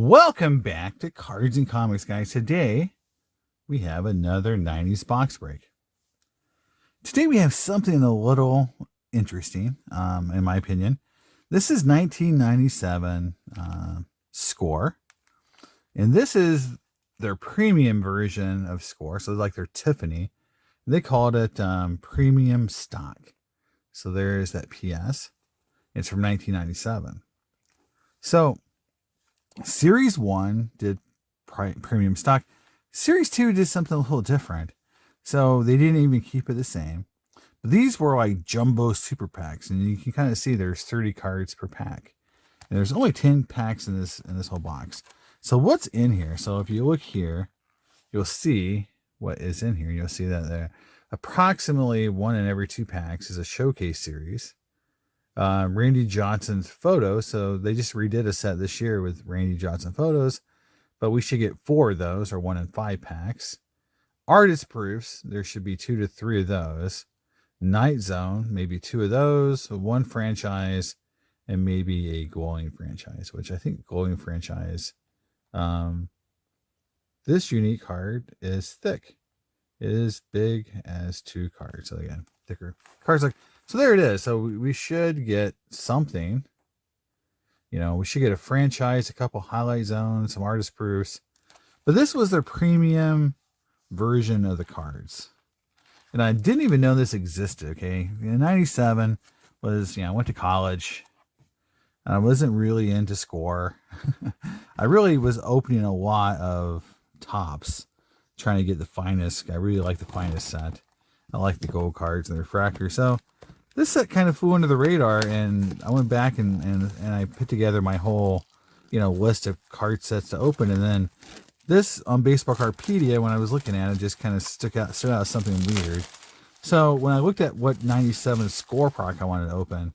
Welcome back to Cards and Comics, guys. Today, we have another 90s box break. Today, we have something a little interesting, in my opinion. This is 1997 Score, and this is their premium version of Score, so like their Tiffany. They called it premium stock. So there's that PS. It's from 1997. So Series 1 did premium stock. Series 2 did something a little different. So they didn't even keep it the same. But these were like jumbo super packs. And you can kind of see there's 30 cards per pack. And there's only 10 packs in this whole box. So what's in here? So if you look here, you'll see what is in here. You'll see that there approximately one in every 2 packs is a showcase series. Randy Johnson's photos. So they just redid a set this year with Randy Johnson photos, but we should get 4 of those, or 1 in 5 packs. Artist proofs. There should be 2 to 3 of those. Night Zone, maybe 2 of those, 1 franchise, and maybe a glowing franchise, which I think glowing franchise. This unique card is thick. It is big as 2 cards. So again, thicker cards like. So there it is. So we should get something. You know, we should get a franchise, a couple highlight zones, some artist proofs. But this was their premium version of the cards. And I didn't even know this existed, okay? In 97 was, I went to college. And I wasn't really into Score. I really was opening a lot of tops, trying to get the finest. I really like the finest set. I like the gold cards and the refractor. So this set kind of flew under the radar, and I went back and I put together my whole, list of card sets to open. And then this on Baseball Cardpedia, when I was looking at it, just kind of stood out as something weird. So when I looked at what 97 Score product I wanted to open,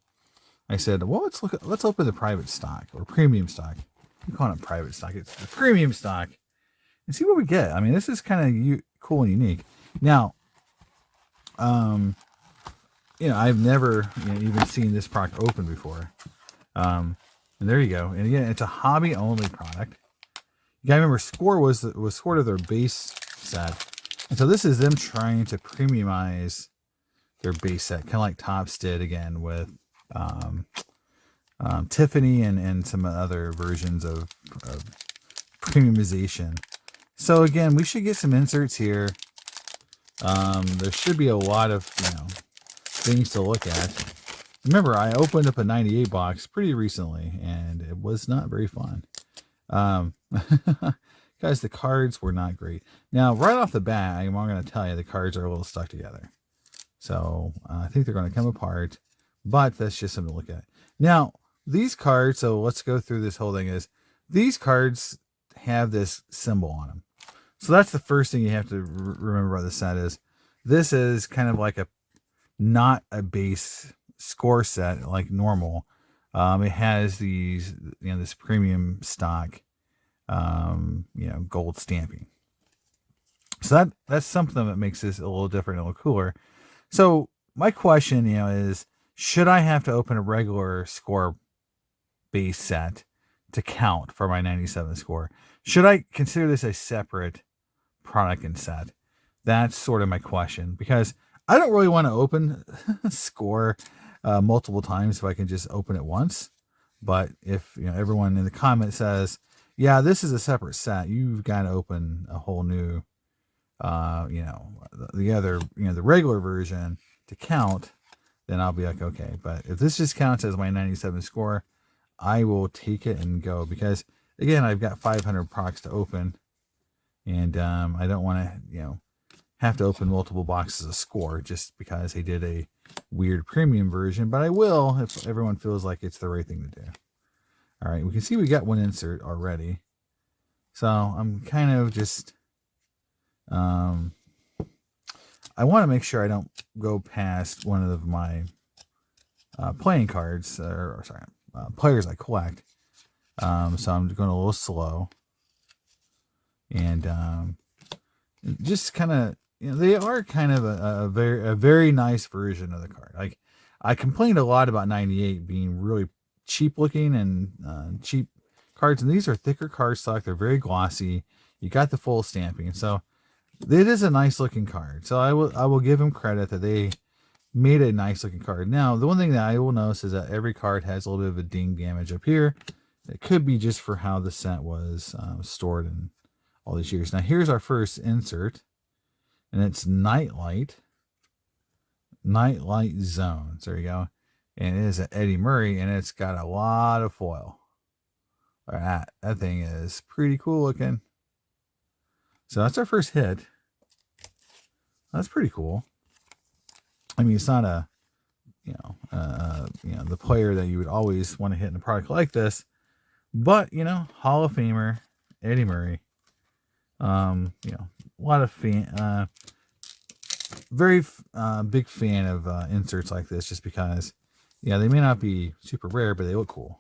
I said, well, let's open the private stock or premium stock. I'm calling it private stock. It's the premium stock, and see what we get. I mean, this is kind of cool and unique. Now, I've never even seen this product open before. And there you go. And again, it's a hobby only product. You gotta remember, Score was sort of their base set. And so this is them trying to premiumize their base set, kind of like Topps did again with Tiffany and some other versions of premiumization. So again, we should get some inserts here. There should be a lot of, things to look at. Remember, I opened up a 98 box pretty recently, and it was not very fun. Guys, the cards were not great. Now, right off the bat, I'm going to tell you the cards are a little stuck together. So I think they're going to come apart, but that's just something to look at. Now, these cards, so let's go through this whole thing, is these cards have this symbol on them. So that's the first thing you have to remember about the set is this is kind of like not a base Score set like normal. It has these, this premium stock, gold stamping. So that's something that makes this a little different, a little cooler. So my question, is should I have to open a regular Score base set to count for my 97 Score? Should I consider this a separate product and set? That's sort of my question, because I don't really want to open Score multiple times if I can just open it once. But if everyone in the comment says, yeah, this is a separate set, you've got to open a whole new the other, the regular version to count, then I'll be like, okay. But if this just counts as my 97 Score, I will take it and go, because again, I've got 500 products to open, and I don't want to, have to open multiple boxes of Score just because they did a weird premium version, but I will if everyone feels like it's the right thing to do. All right, we can see we got one insert already. So I'm kind of just, I want to make sure I don't go past one of my playing cards, players I collect. So I'm going a little slow. And just kind of, they are kind of a very nice version of the card. Like, I complained a lot about 98 being really cheap looking and cheap cards, and these are thicker cardstock. They're very glossy. You got the full stamping, so it is a nice looking card. So I will give them credit that they made a nice looking card. Now, the one thing that I will notice is that every card has a little bit of a ding damage up here. It could be just for how the set was stored in all these years. Now, here's our first insert, and it's Nightlight Zones. There you go. And it is an Eddie Murray, and it's got a lot of foil. That thing is pretty cool looking. So that's our first hit. That's pretty cool. I mean, it's not a, the player that you would always want to hit in a product like this, but Hall of Famer Eddie Murray. A lot of fan, very big fan of inserts like this, just because, they may not be super rare, but they look cool.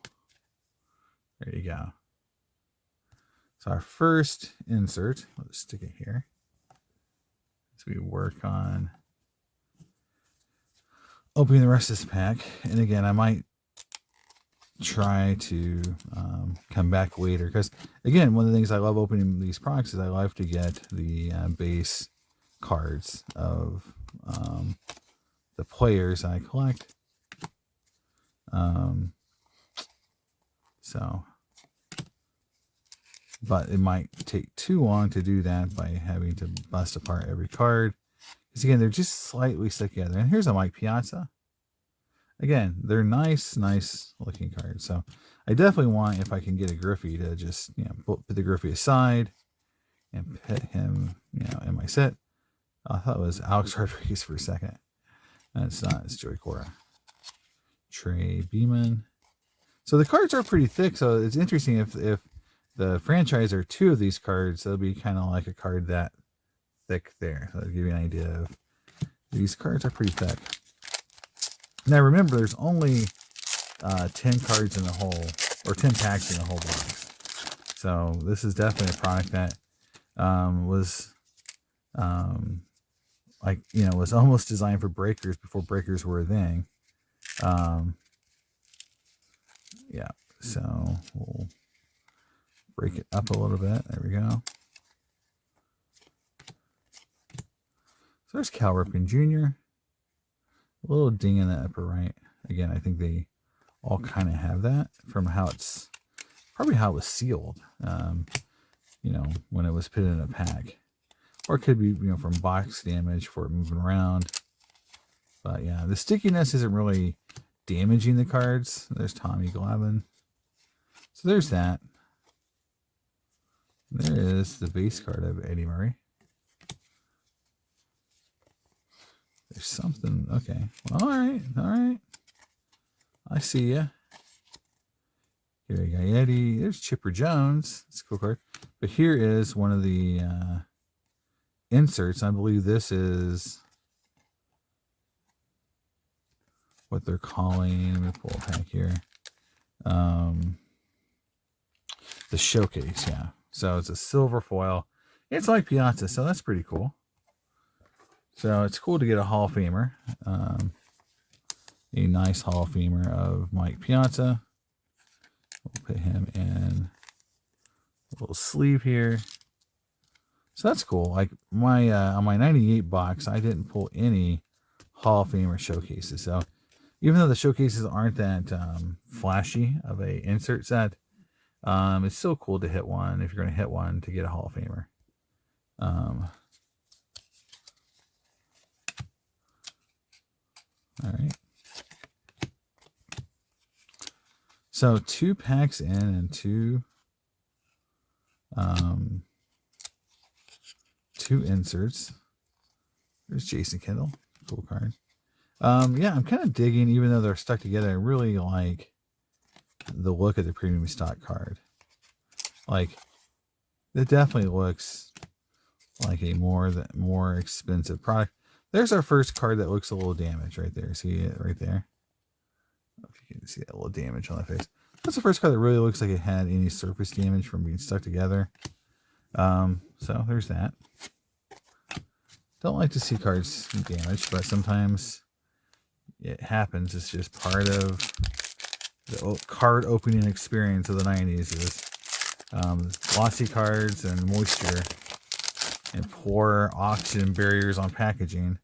There you go. So our first insert, let's stick it here as we work on opening the rest of this pack. And again, I might try to come back later, because again, one of the things I love opening these products is I love to get the base cards of the players I collect. But it might take too long to do that by having to bust apart every card. Because again, they're just slightly stuck together. And here's a Mike Piazza. Again, they're nice looking cards. So I definitely want, if I can get a Griffey, to just, put the Griffey aside and put him, in my set. I thought it was Alex Rodriguez for a second. And it's not, it's Joey Cora. Trey Beeman. So the cards are pretty thick, so it's interesting if the franchise are two of these cards, it'll be kind of like a card that thick there. So I'll give you an idea of, these cards are pretty thick. Now remember, there's only 10 cards in the whole, or 10 packs in the whole box. So this is definitely a product that was was almost designed for breakers before breakers were a thing. Yeah, so we'll break it up a little bit. There we go. So there's Cal Ripken Jr. A little ding in the upper right. Again, I think they all kind of have that from how it's, probably how it was sealed, when it was put in a pack. Or it could be, from box damage for it moving around. But yeah, the stickiness isn't really damaging the cards. There's Tommy Glavine. So there's that. There is the base card of Eddie Murray. There's something. Okay. All right. I see ya. Here we go, Eddie. There's Chipper Jones. It's a cool card. But here is one of the inserts. I believe this is what they're calling. Let me pull a pack here. The showcase, yeah. So it's a silver foil. It's like Piazza, so that's pretty cool. So it's cool to get a Hall of Famer. A nice Hall of Famer of Mike Piazza. We'll put him in a little sleeve here. So that's cool. Like my on my 98 box, I didn't pull any Hall of Famer showcases. So even though the showcases aren't that flashy of a insert set, it's still cool to hit one, if you're going to hit one, to get a Hall of Famer. All right. So 2 packs in and two inserts. There's Jason Kendall. Cool card. Yeah, I'm kind of digging, even though they're stuck together, I really like the look of the premium stock card. Like, it definitely looks like a more expensive product. There's our first card that looks a little damaged right there. See it right there? I don't know if you can see that little damage on the face. That's the first card that really looks like it had any surface damage from being stuck together. So there's that. Don't like to see cards damaged, but sometimes it happens. It's just part of the card opening experience of the 90s, is Glossy cards and moisture and poor oxygen barriers on packaging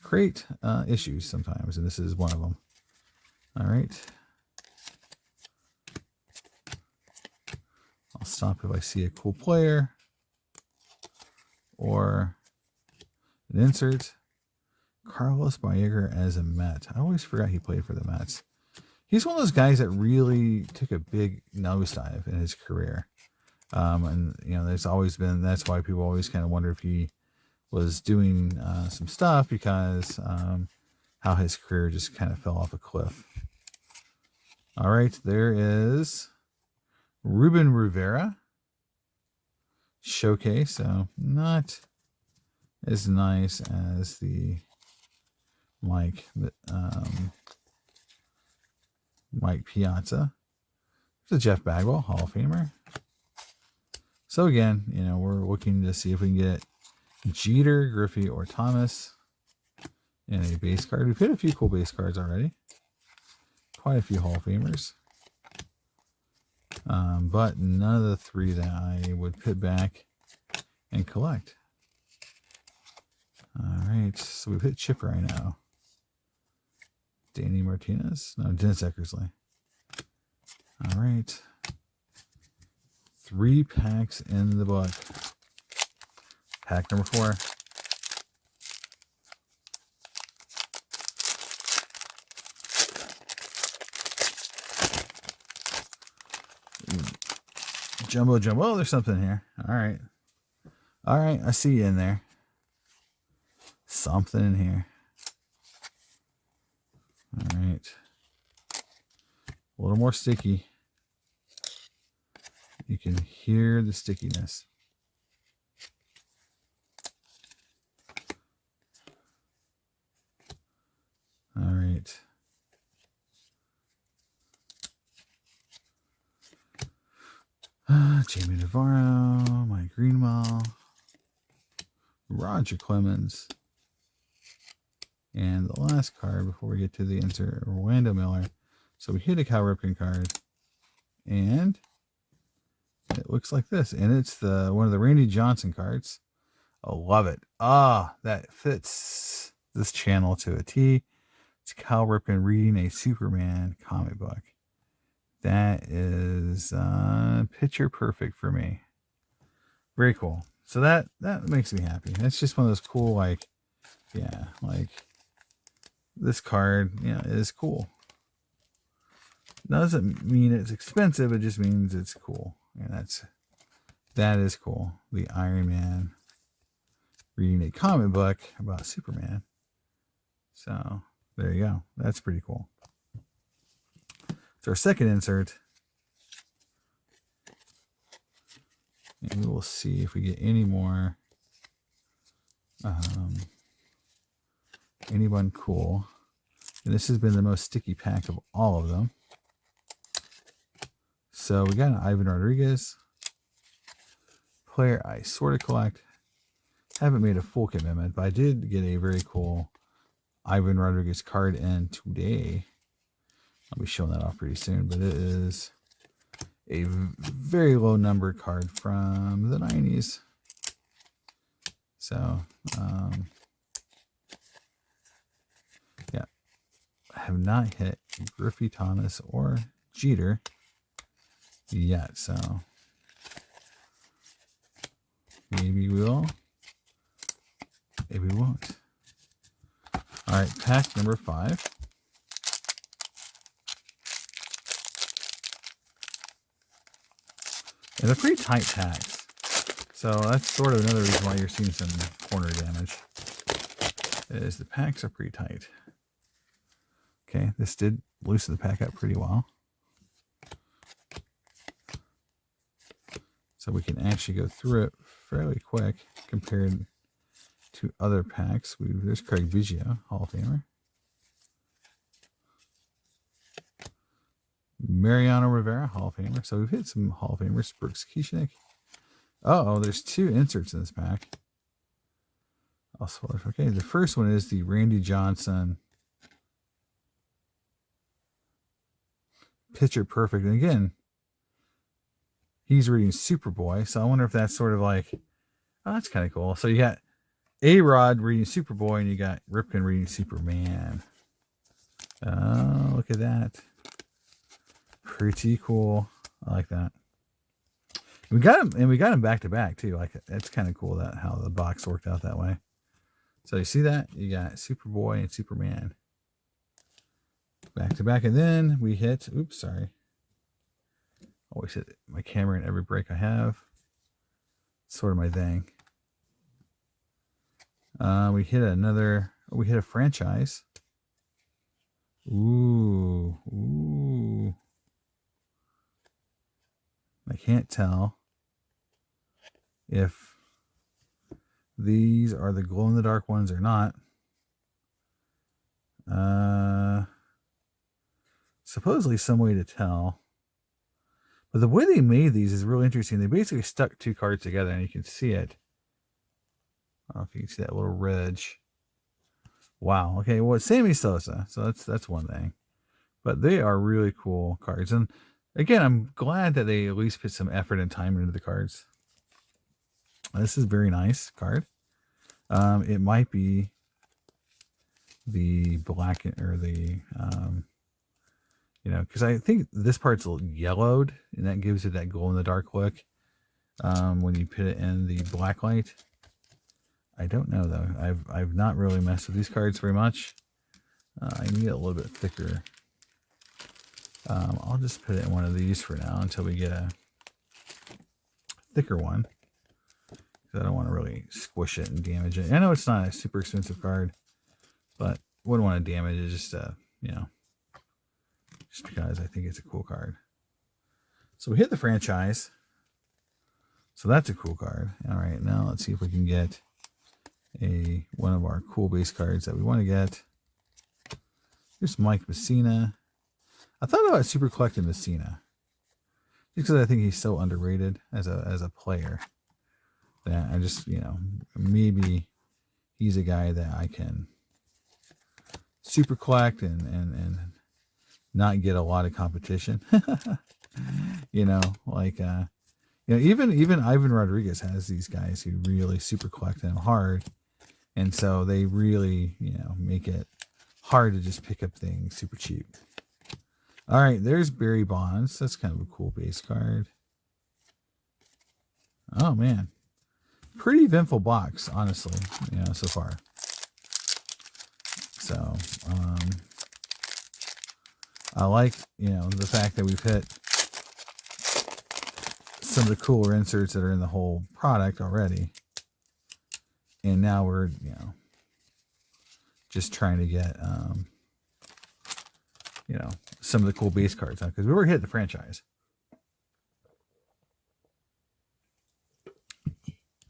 create issues sometimes, and this is one of them. All right. I'll stop if I see a cool player or an insert. Carlos Baerga as a Met. I always forgot he played for the Mets. He's one of those guys that really took a big nosedive in his career. And, you know, there's always been, that's why people always kind of wonder if he was doing some stuff, because how his career just kind of fell off a cliff. All right, there is Ruben Rivera showcase. So not as nice as the Mike Piazza. It's a Jeff Bagwell, Hall of Famer. So again, you know, we're looking to see if we can get Jeter, Griffey, or Thomas in a base card. We've hit a few cool base cards already. Quite a few Hall of Famers. But none of the three that I would put back and collect. All right, so we've hit Chipper right now. Danny Martinez. No, Dennis Eckersley. All right. 3 packs in the book. Pack number 4. Jumbo. Oh, there's something here. All right. All right, I see you in there. Something in here. All right. A little more sticky. You can hear the stickiness. All right. Jamie Navarro, Mike Greenwell, Roger Clemens, and the last card before we get to the insert, Orlando Miller. So we hit a Cal Ripken card, and it looks like this, and it's the one of the Randy Johnson cards. I love it. That fits this channel to a T. It's Cal Ripken reading a Superman comic book. That is picture perfect for me. Very cool. So that makes me happy. That's just one of those cool, like, yeah, like this card, yeah, is cool. Doesn't mean it's expensive, it just means it's cool. And that is cool. The Iron Man reading a comic book about Superman. So there you go. That's pretty cool. It's our second insert. And we will see if we get any more anyone cool. And this has been the most sticky pack of all of them. So we got an Ivan Rodriguez. Player I sort of collect. Haven't made a full commitment, but I did get a very cool Ivan Rodriguez card in today. I'll be showing that off pretty soon, but it is a very low numbered card from the 90s. So, yeah, I have not hit Griffey, Thomas, or Jeter yet, so maybe we will, maybe we won't. All right, pack number 5. And they're pretty tight packs. So that's sort of another reason why you're seeing some corner damage. Is the packs are pretty tight. Okay, this did loosen the pack up pretty well. So we can actually go through it fairly quick compared to other packs. There's Craig Biggio, Hall of Famer. Mariano Rivera, Hall of Famer. So we've hit some Hall of Famers. Brooks Kieschnick. Oh, there's 2 inserts in this pack. Okay, the first one is the Randy Johnson Picture Perfect. And again, he's reading Superboy. So I wonder if that's sort of like, oh, that's kind of cool. So you got A-Rod reading Superboy, and you got Ripken reading Superman. Oh, look at that. Pretty cool. I like that. We got him back to back too. Like, that's kind of cool that how the box worked out that way. So you see that? You got Superboy and Superman back to back, and then we hit, oops, sorry. Always hit my camera in every break I have. It's sort of my thing. We hit a franchise. Ooh. I can't tell if these are the glow-in-the-dark ones or not. Supposedly some way to tell. But the way they made these is really interesting. They basically stuck two cards together, and you can see it. I don't know if you can see that little ridge. Wow. Okay, well, it's Sammy Sosa, so that's one thing. But they are really cool cards. And again, I'm glad that they at least put some effort and time into the cards. This is a very nice card. It might be the black or the, because I think this part's a little yellowed, and that gives it that glow-in-the-dark look when you put it in the black light. I don't know, though. I've not really messed with these cards very much. I need it a little bit thicker. I'll just put it in one of these for now until we get a thicker one. I don't want to really squish it and damage it. I know it's not a super expensive card, but wouldn't want to damage it just just because I think it's a cool card. So we hit the franchise. So that's a cool card. All right, now let's see if we can get one of our cool base cards that we want to get. Here's Mike Messina. I thought about super collecting Messina just because I think he's so underrated as a player that I just, maybe he's a guy that I can super collect and not get a lot of competition. Even Ivan Rodriguez has these guys who really super collect them hard. And so they really, make it hard to just pick up things super cheap. All right, there's Barry Bonds. That's kind of a cool base card. Oh, man. Pretty eventful box, honestly, so far. So, I like, the fact that we've hit some of the cooler inserts that are in the whole product already. And now we're, just trying to get, some of the cool base cards on, because we were hit the franchise.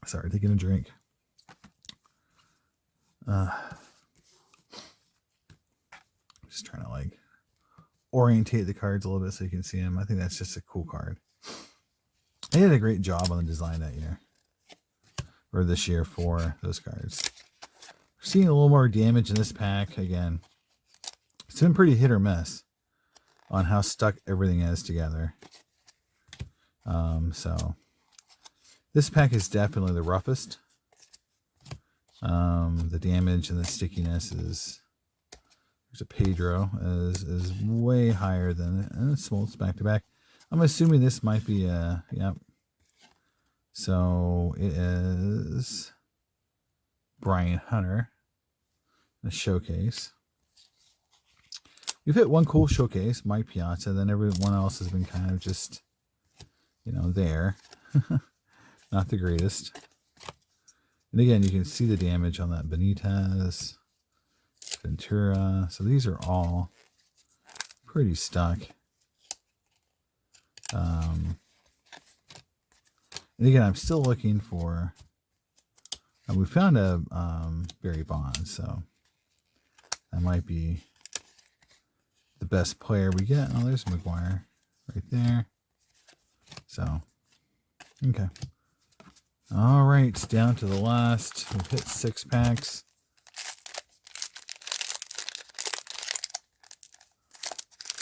Sorry, taking a drink. Just trying to orientate the cards a little bit so you can see them. I think that's just a cool card. They did a great job on the design that year, or this year, for those cards. We're seeing a little more damage in this pack. Again, it's been pretty hit or miss on how stuck everything is together. So this pack is definitely the roughest. The damage and the stickiness is, there's a Pedro, is way higher than it, and it's small. It's back to back. I'm assuming this might be yep. So it is Brian Hunter, the showcase. We've hit one cool showcase, Mike Piazza, then everyone else has been kind of just, there. Not the greatest. And again, you can see the damage on that Benitez, Ventura. So these are all pretty stuck. And again, I'm still looking for, we found a Barry Bonds, so that might be the best player we get. Oh, there's McGuire right there. So, okay. All right, down to the last. We've hit 6 packs.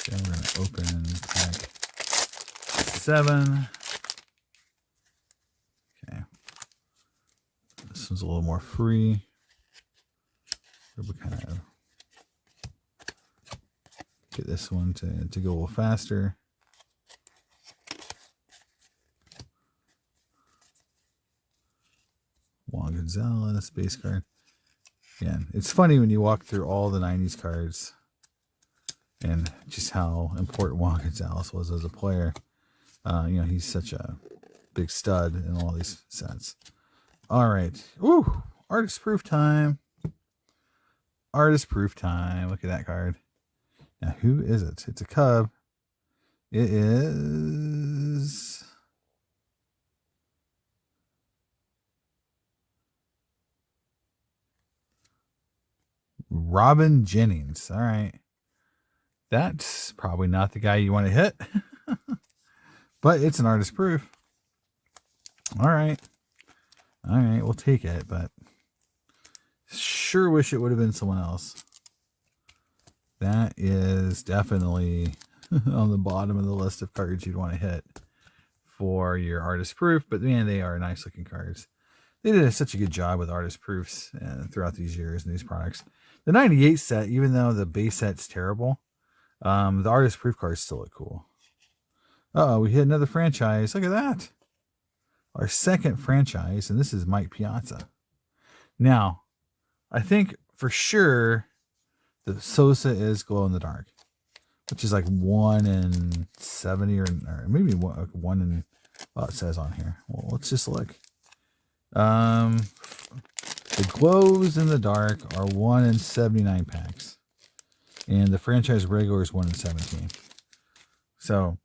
Then we're going to open pack 7. one's a little more free. We kind of get this one to go a little faster. Juan Gonzalez, base card. Again, it's funny when you walk through all the 90s cards and just how important Juan Gonzalez was as a player. You know, he's such a big stud in all these sets. All right. Ooh, artist proof time. Artist proof time. Look at that card. Now, who is it? It's a Cub. It is Robin Jennings. All right. That's probably not the guy you want to hit, but it's an artist proof. All right. All right. We'll take it, but sure wish it would have been someone else. That is definitely on the bottom of the list of cards you'd want to hit for your artist proof, but man, they are nice looking cards. They did such a good job with artist proofs throughout these years and these products. The 98 set, even though the base set's terrible, the artist proof cards still look cool. Uh-oh, we hit another franchise. Look at that. Our second franchise, and this is Mike Piazza. Now, I think for sure the Sosa is glow in the dark, which is like 1 in 70 or maybe 1 in, well, it says on here. Well, let's just look. The glows in the dark are 1 in 79 packs. And the franchise regular is 1 in 17. So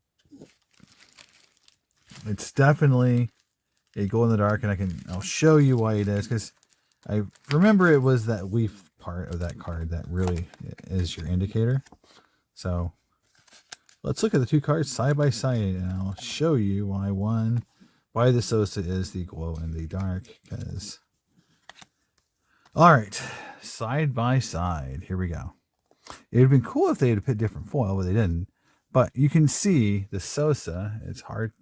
it's definitely a glow in the dark, and I'll show you why it is, because I remember it was that leaf part of that card that really is your indicator. So let's look at the two cards side by side, and I'll show you why the Sosa is the glow in the dark. Because, all right, side by side, here we go. It would have been cool if they had put different foil, but they didn't. But you can see the Sosa. It's hard,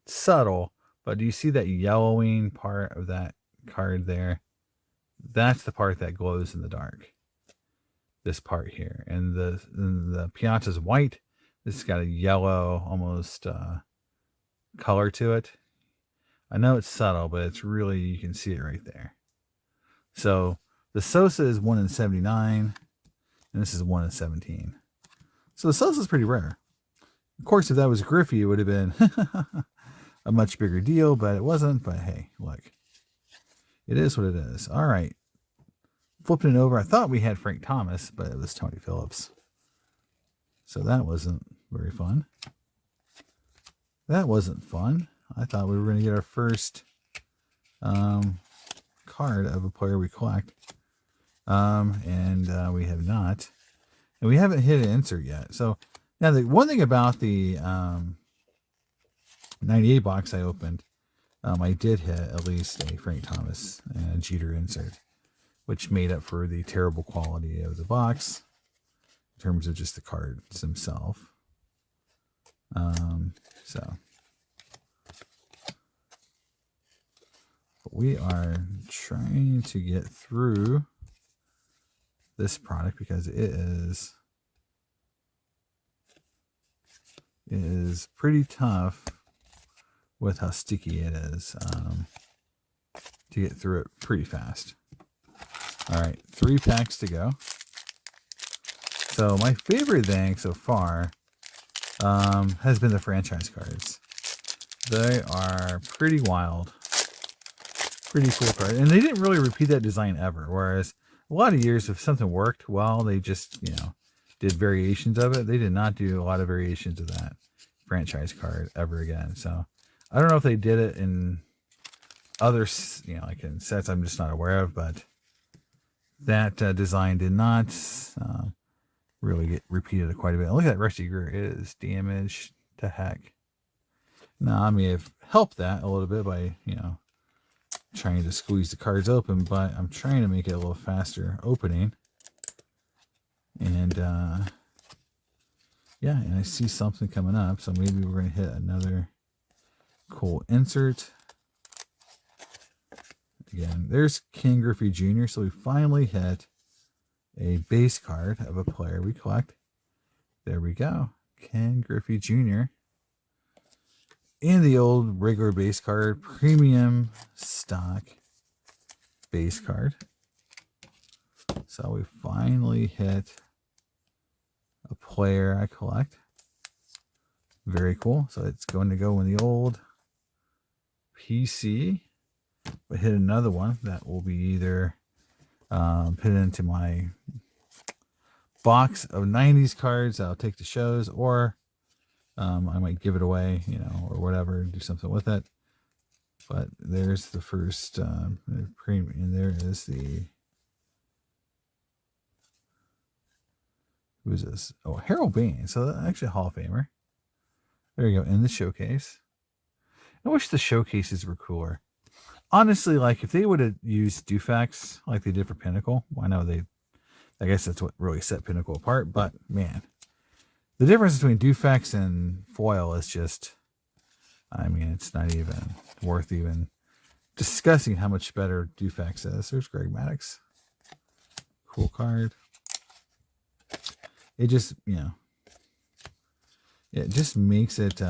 subtle, but do you see that yellowing part of that card there? That's the part that glows in the dark. This part here. And the Piazza's white. This has got a yellow, almost color to it. I know it's subtle, but it's really, you can see it right there. So the Sosa is 1 in 79. And this is 1 in 17. So the Sosa is pretty rare. Of course, if that was Griffey, it would have been a much bigger deal, but it wasn't. But hey, look. It is what it is. All right. Flipping it over. I thought we had Frank Thomas, but it was Tony Phillips. So that wasn't very fun. That wasn't fun. I thought we were going to get our first card of a player we collect. And we have not. And we haven't hit an insert yet. So now the one thing about the 98 box I opened, I did hit at least a Frank Thomas and a Jeter insert, which made up for the terrible quality of the box in terms of just the cards themselves. But we are trying to get through this product because it is pretty tough with how sticky it is to get through it pretty fast. All right, 3 packs to go. So my favorite thing so far has been the franchise cards. They are pretty wild, pretty cool cards, and they didn't really repeat that design ever. Whereas a lot of years, if something worked well, they just did variations of it. They did not do a lot of variations of that franchise card ever again. So I don't know if they did it in other, like in sets I'm just not aware of, but that design did not really get repeated quite a bit. Look at that Rusty Greer. It is damaged to heck. Now, I may have helped that a little bit by, trying to squeeze the cards open, but I'm trying to make it a little faster opening. And, yeah, and I see something coming up, so maybe we're going to hit another cool insert. again, there's Ken Griffey Jr. So we finally hit a base card of a player we collect. There we go. Ken Griffey Jr. And the old regular base card, premium stock base card. So we finally hit a player I collect. Very cool. So it's going to go in the old PC. But hit another one that will be either put into my box of 90s cards that I'll take to shows, or I might give it away, you know, or whatever, do something with it. But there's the first premium, and there is the, who is this? Oh, Harold Bain. So actually a Hall of Famer. There you go, in the showcase. I wish the showcases were cooler. Honestly, like if they would have used Dufacts like they did for Pinnacle, well, I know I guess that's what really set Pinnacle apart, but man, the difference between Dufacts and foil is just, I mean, it's not even worth even discussing how much better Dufacts is. There's Greg Maddux. Cool card. It just, you know, it just makes it,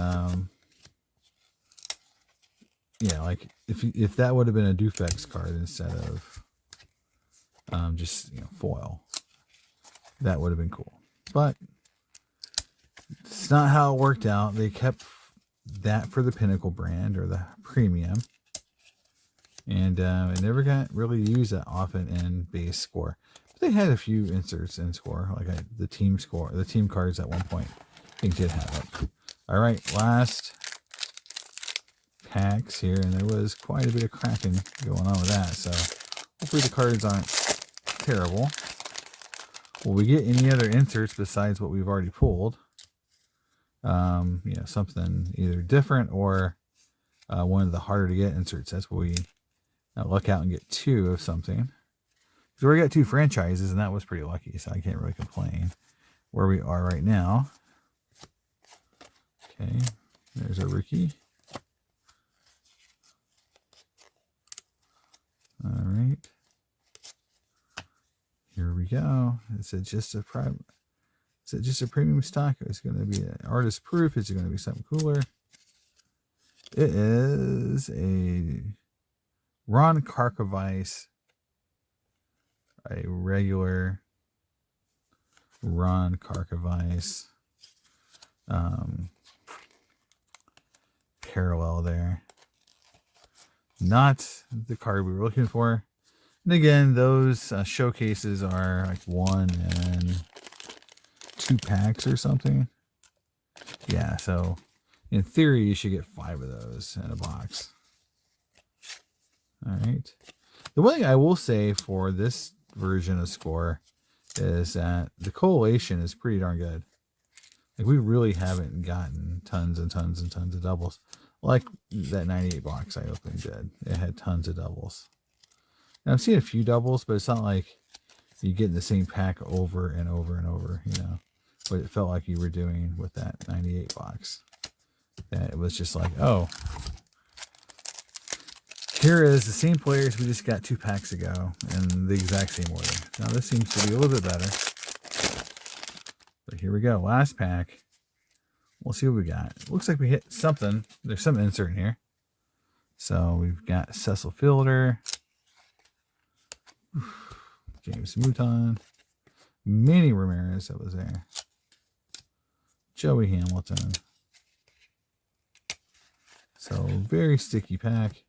yeah, like if that would have been a Dufacts card instead of just, you know, foil, that would have been cool. But it's not how it worked out. They kept that for the Pinnacle brand or the premium, and it never got really used that often in base score. But they had a few inserts in score, like the team score, the team cards at one point. I think did have it. All right, last packs here, and there was quite a bit of cracking going on with that, so hopefully the cards aren't terrible. Will we get any other inserts besides what we've already pulled? You know, something either different or one of the harder to get inserts. That's what we luck out and get two of something. So we got two franchises, and that was pretty lucky, so I can't really complain where we are right now. Okay, there's a rookie. All right, here we go. Is it just a private? Is it just a premium stock? Is it going to be an artist proof? Is it going to be something cooler? It is a Ron Karkovice, a regular Ron Karkovice parallel there. Not the card we were looking for. And again, those showcases are like 1 and 2 packs or something. Yeah, so in theory, you should get 5 of those in a box. All right. The one thing I will say for this version of Score is that the collation is pretty darn good. Like, we really haven't gotten tons and tons and tons of doubles. Like that 98 box I opened did. It had tons of doubles. And I've seen a few doubles, but it's not like you get in the same pack over and over and over, you know, what it felt like you were doing with that 98 box. That it was just like, oh, here is the same players we just got 2 packs ago in the exact same order. Now this seems to be a little bit better. But here we go. Last pack. We'll see what we got. It looks like we hit something. There's some insert in here. So we've got Cecil Fielder, James Mouton, Manny Ramirez that was there, Joey Hamilton. So very sticky pack.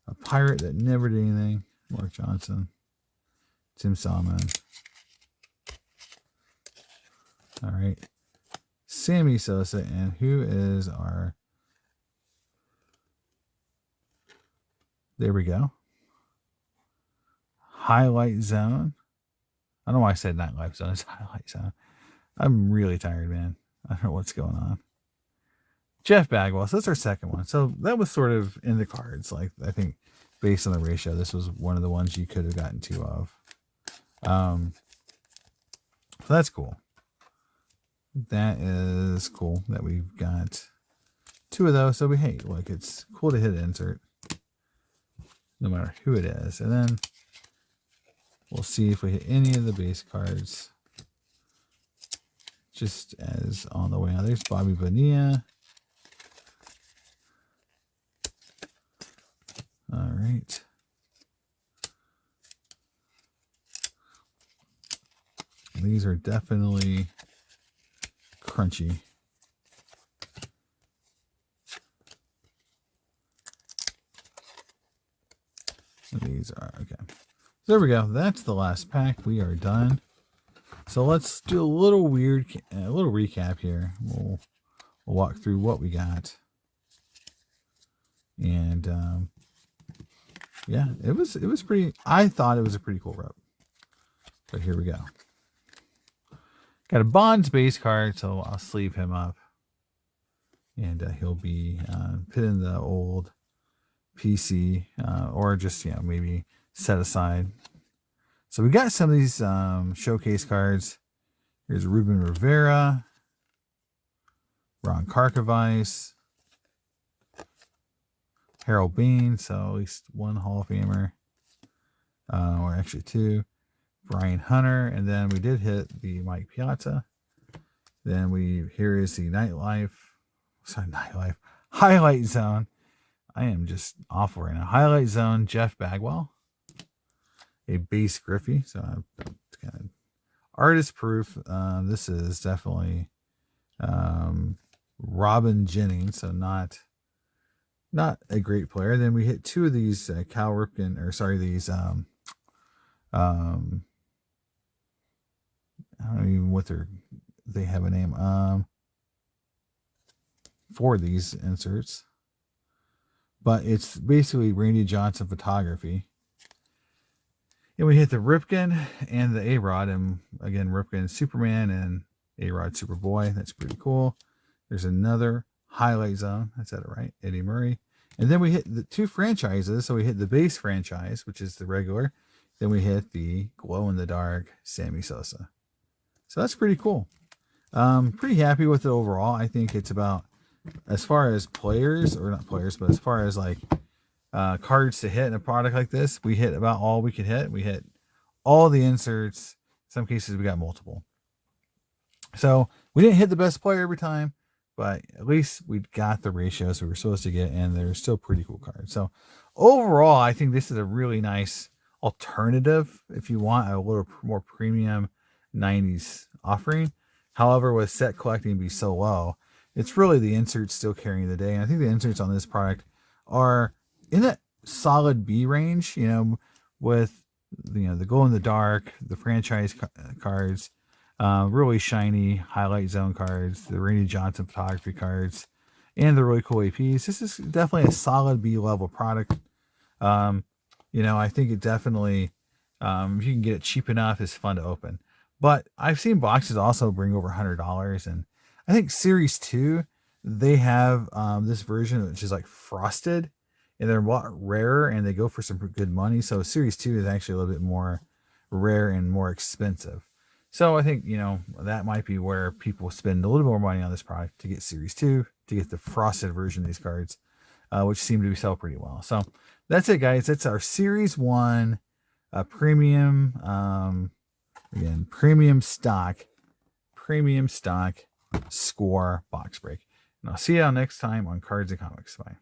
A Pirate that never did anything, Mark Johnson, Tim Salmon. All right, Sammy Sosa, and who is our, there we go, highlight zone. I don't know why I said not life zone, it's highlight zone. I'm really tired, man. I don't know what's going on. Jeff Bagwell, so that's our second one. So that was sort of in the cards. Like, I think based on the ratio, this was one of the ones you could have gotten 2 of. So that's cool. That is cool that we've got 2 of those. So hey, look, it's cool to hit insert no matter who it is. And then we'll see if we hit any of the base cards. Just as on the way out. There's Bobby Bonilla. All right. These are definitely crunchy. These are okay. So there we go. That's the last pack. We are done. So let's do a little recap here. We'll walk through what we got. And yeah, it was pretty. I thought it was a pretty cool rep. But here we go. Got a Bonds base card, so I'll sleeve him up. And he'll be put in the old PC or just, maybe set aside. So we got some of these showcase cards. Here's Ruben Rivera, Ron Karkovice, Harold Bean, so at least one Hall of Famer, or actually 2. Brian Hunter, and then we did hit the Mike Piazza. Then here is the Highlight Zone. I am just awful right now. Highlight Zone, Jeff Bagwell. A base Griffey, so it's kind of artist proof. This is definitely Robin Jennings, so not a great player. Then we hit 2 of these Cal Ripken, or sorry, these I don't know even what they have a name for these inserts, but it's basically Randy Johnson photography. And we hit the Ripken and the A-Rod, and again Ripken Superman and A-Rod Superboy. That's pretty cool. There's another Highlight Zone. I said it right, Eddie Murray. And then we hit the 2 franchises. So we hit the base franchise, which is the regular. Then we hit the glow-in-the-dark Sammy Sosa. So that's pretty cool. Pretty happy with it overall. I think it's about, as far as players, or not players, but as far as like cards to hit in a product like this, we hit about all we could hit. We hit all the inserts. In some cases, we got multiple. So we didn't hit the best player every time, but at least we got the ratios we were supposed to get, and they're still pretty cool cards. So overall, I think this is a really nice alternative if you want a little more premium 90s offering. However, with set collecting be so low, it's really the inserts still carrying the day. And I think the inserts on this product are in that solid B range, with the glow in the dark, the franchise cards, really shiny Highlight Zone cards, the Randy Johnson photography cards, and the really cool APs. This is definitely a solid B level product. I think it definitely, if you can get it cheap enough, it's fun to open. But I've seen boxes also bring over $100, and I think Series 2, they have this version which is like frosted, and they're a lot rarer, and they go for some good money. So Series 2 is actually a little bit more rare and more expensive. So I think, that might be where people spend a little more money on this product to get Series 2, to get the frosted version of these cards, which seem to be sell pretty well. So that's it, guys. That's our Series 1 premium, again, premium stock score box break. And I'll see you all next time on Cards and Comics. Bye.